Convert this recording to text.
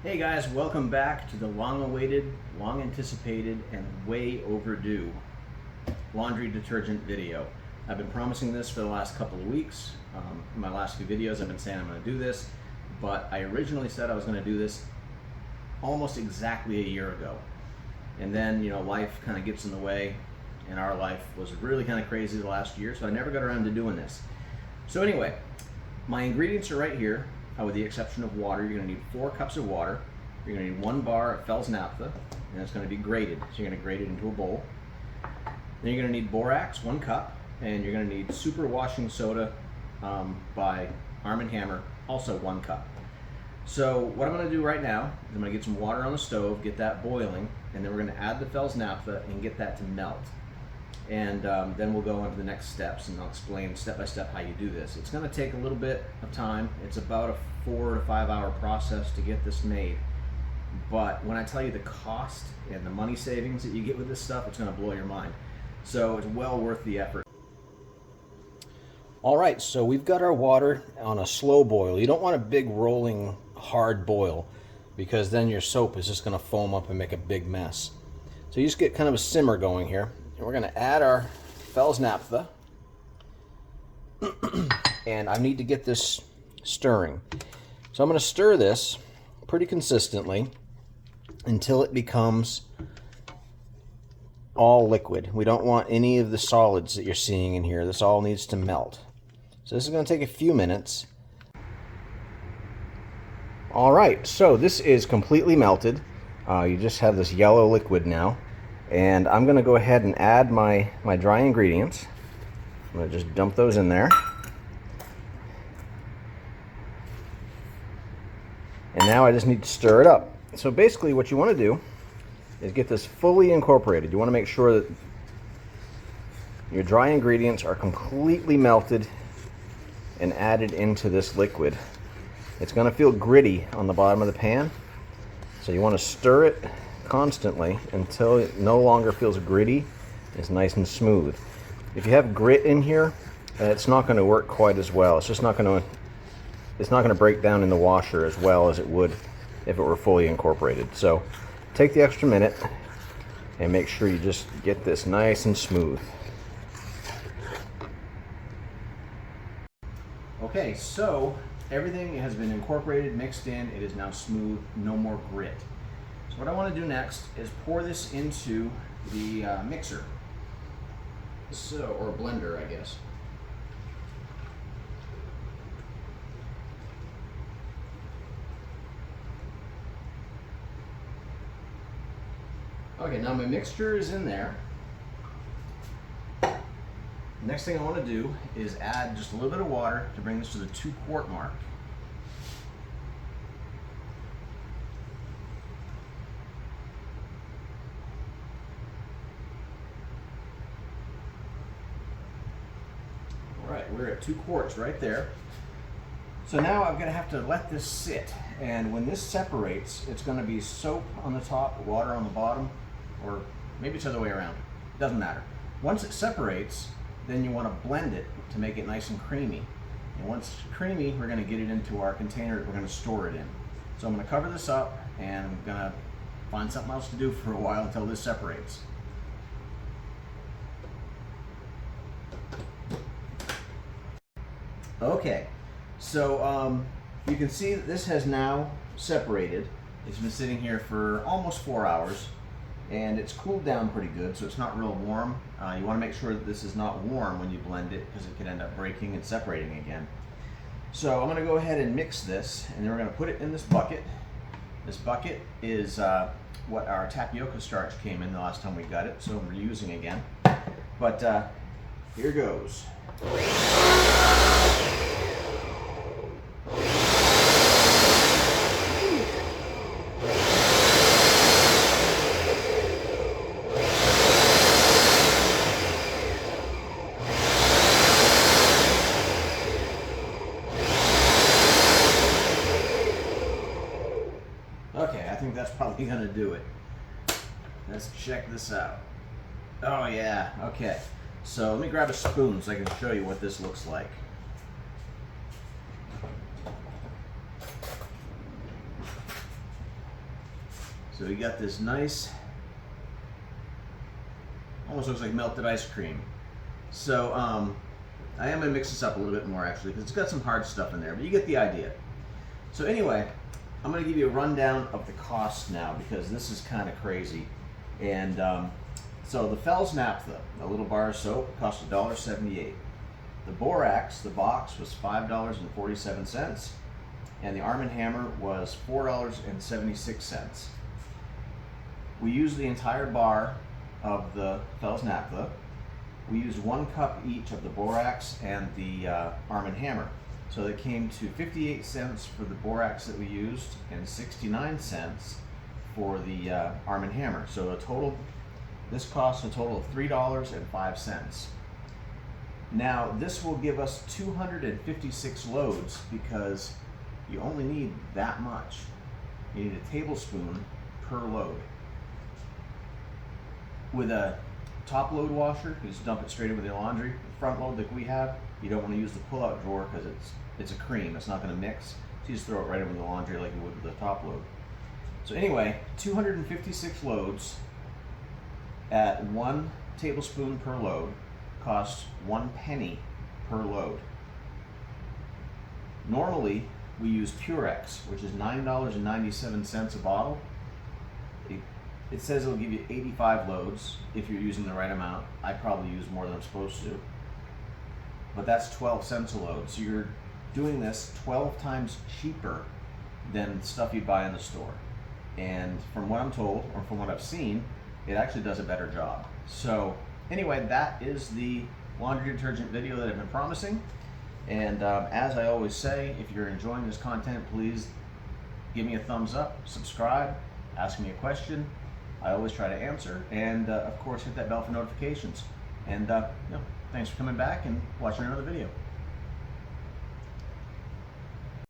Hey guys, welcome back to the long-awaited, long-anticipated, and way overdue laundry detergent video. I've been promising this for the last couple of weeks. In my last few videos I've been saying I'm going to do this, but I originally said I was going to do this almost exactly a year ago. And then, life kind of gets in the way, and our life was really kind of crazy the last year, so I never got around to doing this. So anyway, my ingredients are right here. With the exception of water. You're going to need 4 cups of water. You're going to need 1 bar of Fells naphtha, and it's going to be grated. So you're going to grate it into a bowl. Then you're going to need borax, 1 cup, and you're going to need super washing soda by Arm & Hammer, also 1 cup. So what I'm going to do right now is I'm going to get some water on the stove, get that boiling, and then we're going to add the Fells naphtha and get that to melt. And then we'll go on to the next steps, and I'll explain step by step how you do this. It's going to take a little bit of time. It's about a 4 to 5 hour process to get this made. But when I tell you the cost and the money savings that you get with this stuff, it's going to blow your mind. So it's well worth the effort. All right, so we've got our water on a slow boil. You don't want a big rolling hard boil, because then your soap is just going to foam up and make a big mess. So you just get kind of a simmer going here. And we're going to add our Fells naphtha, and I need to get this stirring. So I'm going to stir this pretty consistently until it becomes all liquid. We don't want any of the solids that you're seeing in here. This all needs to melt. So this is going to take a few minutes. All right, so this is completely melted. You just have this yellow liquid now. And I'm going to go ahead and add my dry ingredients. I'm going to just dump those in there. And now I just need to stir it up. So basically what you want to do is get this fully incorporated. You want to make sure that your dry ingredients are completely melted and added into this liquid. It's going to feel gritty on the bottom of the pan, so you want to stir it constantly until it no longer feels gritty. It's nice and smooth. If you have grit in here, it's not going to work quite as well. It's not going to break down in the washer as well as it would if it were fully incorporated. So take the extra minute and make sure you just get this nice and smooth. Okay, so everything has been incorporated, mixed in. It is now smooth, no more grit. So what I want to do next is pour this into the mixer, or blender, I guess. Okay, now my mixture is in there. Next thing I want to do is add just a little bit of water to bring this to the 2-quart mark. Alright, we're at 2 quarts right there. So now I'm going to have to let this sit, and when this separates, it's going to be soap on the top, water on the bottom, or maybe it's the other way around. It doesn't matter. Once it separates, then you want to blend it to make it nice and creamy. And once it's creamy, we're going to get it into our container that we're going to store it in. So I'm going to cover this up, and I'm going to find something else to do for a while until this separates. Okay, so you can see that this has now separated. It's been sitting here for almost 4 hours, and it's cooled down pretty good, so it's not real warm. You want to make sure that this is not warm when you blend it, because it could end up breaking and separating again. So I'm going to go ahead and mix this, and then we're going to put it in this bucket. This bucket is what our tapioca starch came in the last time we got it, so we're using again. But here goes. Okay, I think that's probably gonna do it. Let's check this out. Oh yeah, okay. So let me grab a spoon so I can show you what this looks like. So we got this nice, almost looks like melted ice cream. So I am gonna mix this up a little bit more actually, because it's got some hard stuff in there, but you get the idea. So anyway, I'm gonna give you a rundown of the cost now, because this is kind of crazy. And so the Fells Naphtha, a little bar of soap, cost $1.78. The Borax, the box, was $5.47, and the Arm & Hammer was $4.76. We use the entire bar of the Fells Naphtha. We used 1 cup each of the Borax and the Arm & Hammer. So it came to 58 cents for the Borax that we used and 69 cents for the Arm & Hammer. So this costs a total of $3.05. Now this will give us 256 loads because you only need that much. You need a tablespoon per load. With a top load washer, you just dump it straight into the laundry. The front load that we have, you don't want to use the pull-out drawer because it's a cream. It's not going to mix. So you just throw it right into the laundry like you would with the top load. So anyway, 256 loads at 1 tablespoon per load costs 1 penny per load. Normally, we use Purex, which is $9.97 a bottle. It says it'll give you 85 loads if you're using the right amount. I probably use more than I'm supposed to. But that's 12 cents a load. So you're doing this 12 times cheaper than stuff you'd buy in the store. And from what I'm told, or from what I've seen, it actually does a better job. So anyway, that is the laundry detergent video that I've been promising. And as I always say, if you're enjoying this content, please give me a thumbs up, subscribe, ask me a question. I always try to answer, and of course hit that bell for notifications. And thanks for coming back and watching another video.